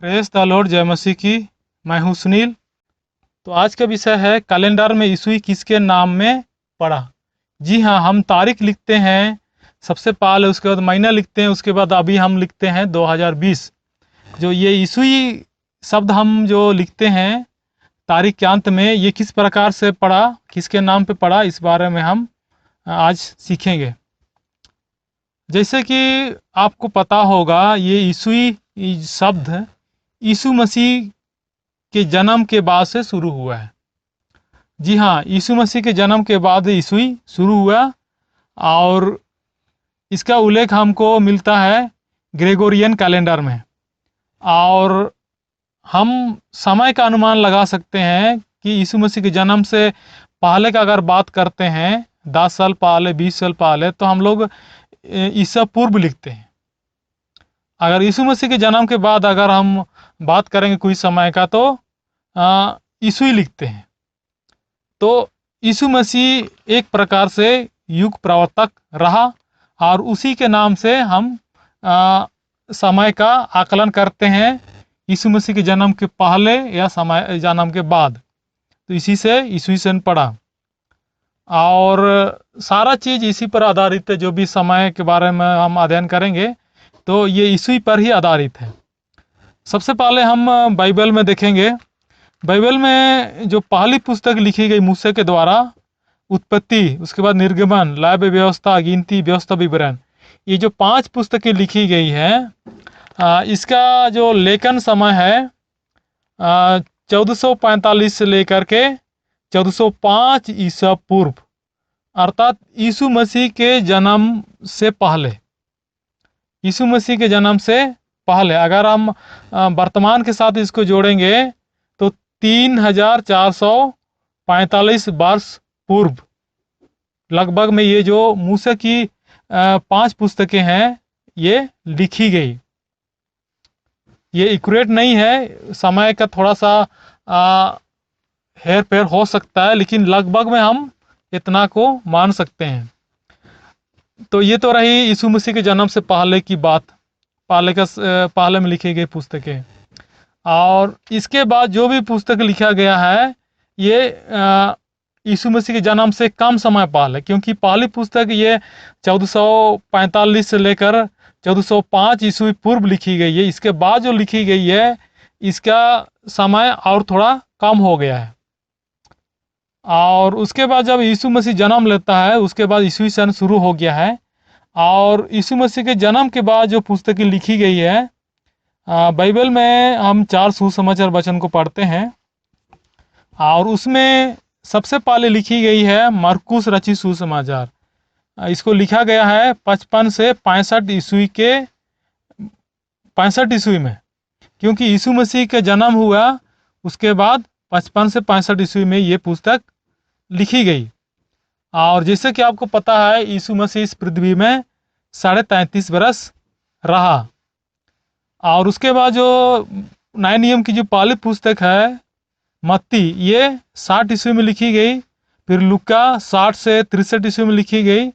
Press the Lord, जय मसीह की। मैं हूं सुनील। तो आज का विषय है कैलेंडर में ईस्वी किसके नाम में पड़ा। जी हाँ, हम तारीख लिखते हैं सबसे पहले, उसके बाद महीना लिखते हैं, उसके बाद अभी हम लिखते हैं 2020। जो ये ईस्वी शब्द हम जो लिखते हैं तारीख के अंत में, ये किस प्रकार से पड़ा, किसके नाम पे पड़ा, इस बारे में हम आज सीखेंगे। जैसे कि आपको पता होगा, ये ईस्वी शब्द यीशु मसीह के जन्म के बाद से शुरू हुआ है। जी हाँ, यीशु मसीह के जन्म के बाद ईस्वी शुरू हुआ, और इसका उल्लेख हमको मिलता है ग्रेगोरियन कैलेंडर में। और हम समय का अनुमान लगा सकते हैं कि यीशु मसीह के जन्म से पहले का अगर बात करते हैं, 10 साल पहले, 20 साल पहले, तो हम लोग ईसा पूर्व लिखते हैं। अगर यीशु मसीह के जन्म के बाद अगर हम बात करेंगे कोई समय का, तो ईस्वी लिखते हैं। तो यीशु मसीह एक प्रकार से युग प्रवर्तक रहा, और उसी के नाम से हम समय का आकलन करते हैं, यीशु मसीह के जन्म के पहले या समय जन्म के बाद। तो इसी से ईस्वी सन पड़ा, और सारा चीज़ इसी पर आधारित है। जो भी समय के बारे में हम अध्ययन करेंगे तो ये ईस्वी पर ही आधारित है। सबसे पहले हम बाइबल में देखेंगे। बाइबल में जो पहली पुस्तक लिखी गई मूसा के द्वारा, उत्पत्ति, उसके बाद निर्गमन, लाभ व्यवस्था, गिनती, व्यवस्था, विवरण, ये जो 5 पुस्तकें लिखी गई हैं, इसका जो लेखन समय है 1445 से लेकर के 1405 ईसा पूर्व, अर्थात यीशु मसीह के जन्म से पहले। यीशु मसीह के जन्म से पहले अगर हम वर्तमान के साथ इसको जोड़ेंगे तो 3445 वर्ष पूर्व लगभग में ये जो मूसा की 5 पुस्तकें हैं ये लिखी गई। ये एक्यूरेट नहीं है, समय का थोड़ा सा हेर फेर हो सकता है, लेकिन लगभग में हम इतना को मान सकते हैं। तो ये तो रही यीशु मसीह के जन्म से पहले की बात, पहले में लिखी गई पुस्तकें। और इसके बाद जो भी पुस्तक लिखा गया है ये यीशु मसीह के जन्म से कम समय पहले, क्योंकि पहली पुस्तक ये 1445 से लेकर 1405 ईस्वी पूर्व लिखी गई है। इसके बाद जो लिखी गई है इसका समय और थोड़ा कम हो गया है। और उसके बाद जब यीशु मसीह जन्म लेता है, उसके बाद ईस्वी सन शुरू हो गया है। और यीशु मसीह के जन्म के बाद जो पुस्तकें लिखी गई है, बाइबल में हम 4 सुसमाचार वचन को पढ़ते हैं, और उसमें सबसे पहले लिखी गई है मरकुस रचित सुसमाचार। इसको लिखा गया है 55 से 65 ईस्वी के 65 ईस्वी में, क्योंकि यीशु मसीह का जन्म हुआ उसके बाद 55 से 65 ईस्वी में ये पुस्तक लिखी गई। और जैसे कि आपको पता है, यीशु मसीह इस पृथ्वी में 33.5 बरस रहा। और उसके बाद जो नए नियम की जो पहली पुस्तक है मत्ती, ये 60 ईस्वी में लिखी गई। फिर लुका 60 से 63 ईस्वी में लिखी गई।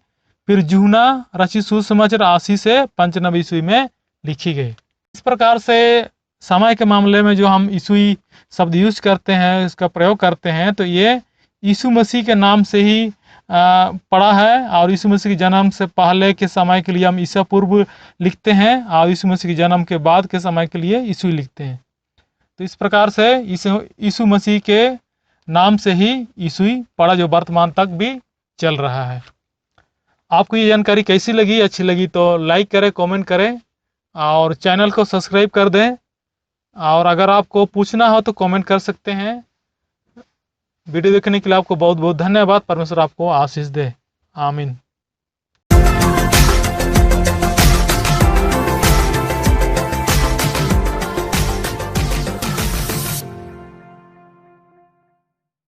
फिर यूहन्ना रचित सुसमाचार 80 से 95 ईस्वी में लिखी गई। इस प्रकार से समय के मामले में जो हम ईस्वी शब्द यूज करते हैं, इसका प्रयोग करते हैं, तो ये यीशु मसीह के नाम से ही पड़ा है। और यीशु मसीह के जन्म से पहले के समय के लिए हम ईसा पूर्व लिखते हैं, और यीशु मसीह के जन्म के बाद के समय के लिए ईस्वी लिखते हैं। तो इस प्रकार से यीशु मसीह के नाम से ही ईस्वी पड़ा, जो वर्तमान तक भी चल रहा है। आपको ये जानकारी कैसी लगी? अच्छी लगी तो लाइक करें, कमेंट करें, और चैनल को सब्सक्राइब कर दें। और अगर आपको पूछना हो तो कमेंट कर सकते हैं। वीडियो देखने के लिए आपको बहुत बहुत धन्यवाद। परमेश्वर आपको आशीष दे। आमीन।